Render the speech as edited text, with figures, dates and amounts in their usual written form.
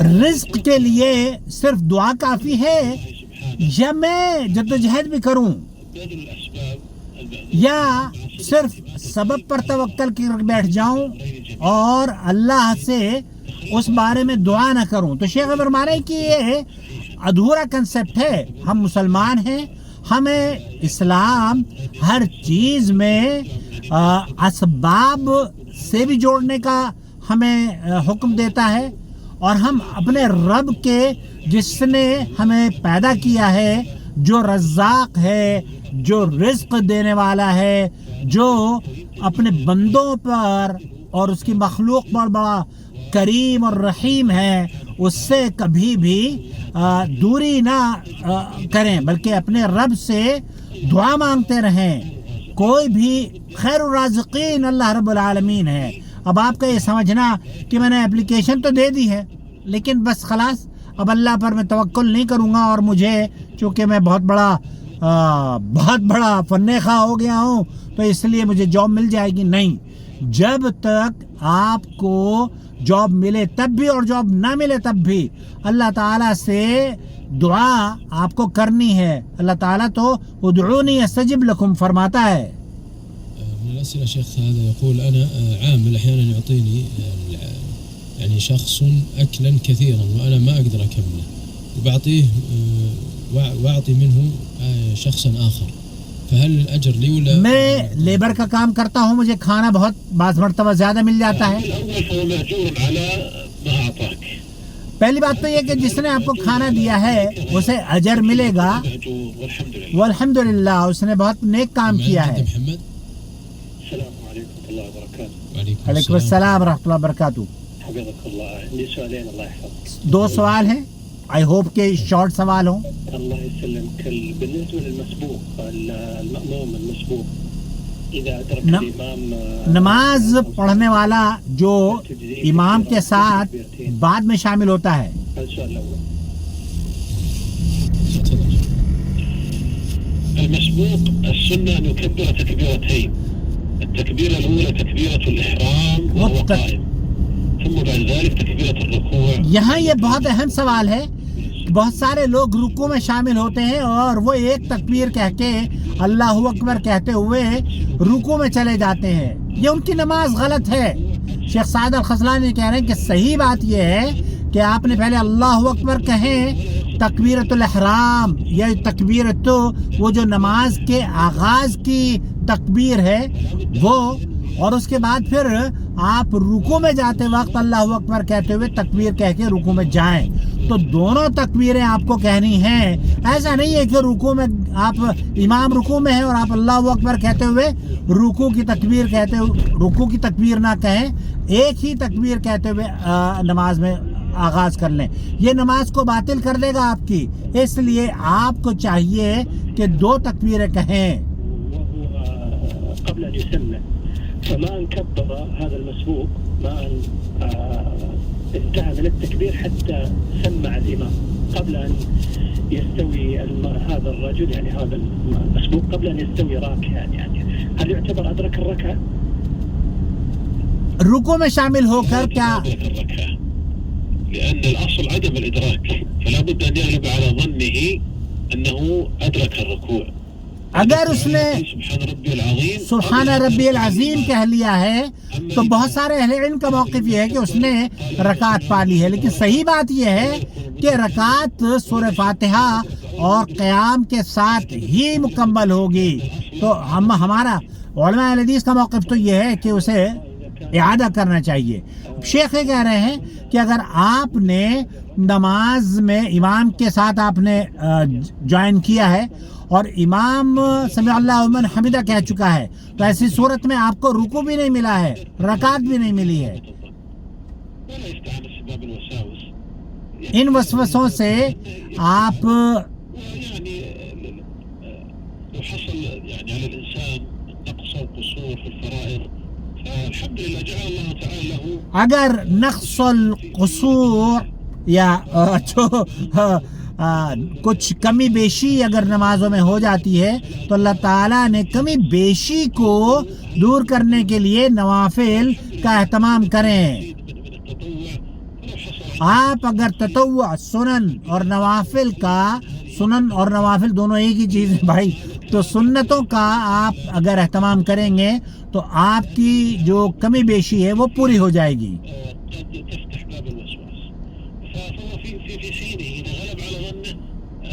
رزق کے لیے صرف دعا کافی ہے یا میں جدوجہد بھی کروں یا صرف سبب پر توکل کر بیٹھ جاؤں اور اللہ سے اس بارے میں دعا نہ کروں؟ تو شیخ فرما رہے ہیں کہ یہ ادھورا کنسپٹ ہے. ہم مسلمان ہیں, ہمیں اسلام ہر چیز میں اسباب سے بھی جوڑنے کا ہمیں حکم دیتا ہے, اور ہم اپنے رب کے جس نے ہمیں پیدا کیا ہے, جو رزاق ہے, جو رزق دینے والا ہے, جو اپنے بندوں پر اور اس کی مخلوق پر بڑا کریم اور رحیم ہے, اس سے کبھی بھی دوری نہ کریں بلکہ اپنے رب سے دعا مانگتے رہیں. کوئی بھی خیر الرازقین اللہ رب العالمین ہے. اب آپ کا یہ سمجھنا کہ میں نے اپلیکیشن تو دے دی ہے لیکن بس خلاص اب اللہ پر میں توکل نہیں کروں گا, اور مجھے چونکہ میں بہت بڑا فن خواہ ہو گیا ہوں تو اس لیے مجھے جاب مل جائے گی. نہیں, جب تک آپ کو جاب ملے تب بھی اور جاب نہ ملے تب بھی اللہ تعالیٰ سے دعا آپ کو کرنی ہے. اللہ تعالیٰ تو ادعونی استجب لکم فرماتا ہے. من الأسئلة شيخ هذا يقول أنا عامل أحيانا يعطيني يعني شخص أكلا كثيرا وأنا ما أقدر أكمله وبعطيه وأعطي منه شخصا آخر فهل الأجر لي ولا؟ میں لیبر کا کام کرتا ہوں, مجھے کھانا بہت بعض مرتبہ زیادہ مل جاتا ہے. پہلی بات تو یہ کہ جس نے آپ کو کھانا دیا ہے اسے اجر ملے گا والحمدللہ, اس نے بہت نیک کام کیا ہے. وعلیکم السلام ورحمۃ اللہ وبرکاتہ. دو سوال ہیں, آئی ہوپ کہ شارٹ سوال ہوں. اللہ يسلمك. بالنسبة للمسبوق المأموم المسبوق إذا أدرك الإمام نماز پڑھنے والا جو امام کے ساتھ بعد میں شامل ہوتا ہے. السؤال الأول المسبوق السنة أن يكبر تكبيرتين. التكبيرة الأولى تكبيرة الإحرام وهو قائم ثم بعد ذلك تكبيرة الركوع. یہاں یہ بہت اہم سوال ہے. بہت سارے لوگ رکوع میں شامل ہوتے ہیں اور وہ ایک تکبیر کہہ کے اللہ اکبر کہتے ہوئے رکوع میں چلے جاتے ہیں. یہ ان کی نماز غلط ہے. شیخ سعد الخذلانی کہہ رہے ہیں کہ صحیح بات یہ ہے کہ آپ نے پہلے اللہ اکبر کہیں, تکبیرۃ الاحرام یا تکبیرت وہ جو نماز کے آغاز کی تکبیر ہے وہ, اور اس کے بعد پھر آپ رکوع میں جاتے وقت اللہ اکبر کہتے ہوئے تکبیر کہہ کے رکوع میں جائیں. تو دونوں تکبیریں آپ کو کہنی ہیں. ایسا نہیں ہے کہ رکوع میں آپ امام رکوع میں ہیں اور آپ اللہ اکبر کہتے ہوئے رکوع کی تکبیر نہ کہیں, ایک ہی تکبیر کہتے ہوئے نماز میں آغاز کر لیں. یہ نماز کو باطل کر دے گا آپ کی. اس لیے آپ کو چاہیے کہ دو تکبیریں کہیں. قبل أن يسمع فما أن كبر هذا المسبوق ما أن انتهى من التكبير حتى سمع الإمام قبل أن يستوي هذا الرجل يعني هذا المسبوق قبل أن يستوي راكعا يعني هل يعتبر أدرك الركعة؟ رکوع میں شامل ہو کر کیا؟ لأن الأصل عدم الإدراك فلا بد أن يغلب على ظنه أنه أدرك الركوع. اگر اس نے سبحان ربی العظیم کہہ لیا ہے تو بہت سارے اہل علم کا موقف یہ ہے کہ اس نے رکعت پا لی ہے. لیکن صحیح بات یہ ہے کہ رکعت سورہ فاتحہ اور قیام کے ساتھ ہی مکمل ہوگی. تو ہمارا علماء حدیث کا موقف تو یہ ہے کہ اسے اعادہ کرنا چاہیے. شیخ یہ کہہ رہے ہیں کہ اگر آپ نے نماز میں امام کے ساتھ آپ نے جوائن کیا ہے اور امام سمع اللہ لمن حمدہ کہہ چکا ہے تو ایسی صورت میں آپ کو رکوع بھی نہیں ملا ہے, رکعت بھی نہیں ملی ہے. ان وسوسوں سے آپ اگر نقص القصور یا کچھ کمی بیشی اگر نمازوں میں ہو جاتی ہے تو اللہ تعالیٰ نے کمی بیشی کو دور کرنے کے لیے نوافل کا اہتمام کریں. آپ اگر تطوع سنن اور نوافل کا، سنن اور نوافل دونوں ایک ہی چیز ہے بھائی، تو سنتوں کا آپ اگر اہتمام کریں گے تو آپ کی جو کمی بیشی ہے وہ پوری ہو جائے گی. تفتح باب الوسواس. فهو في حينه إذا غلب على ظنه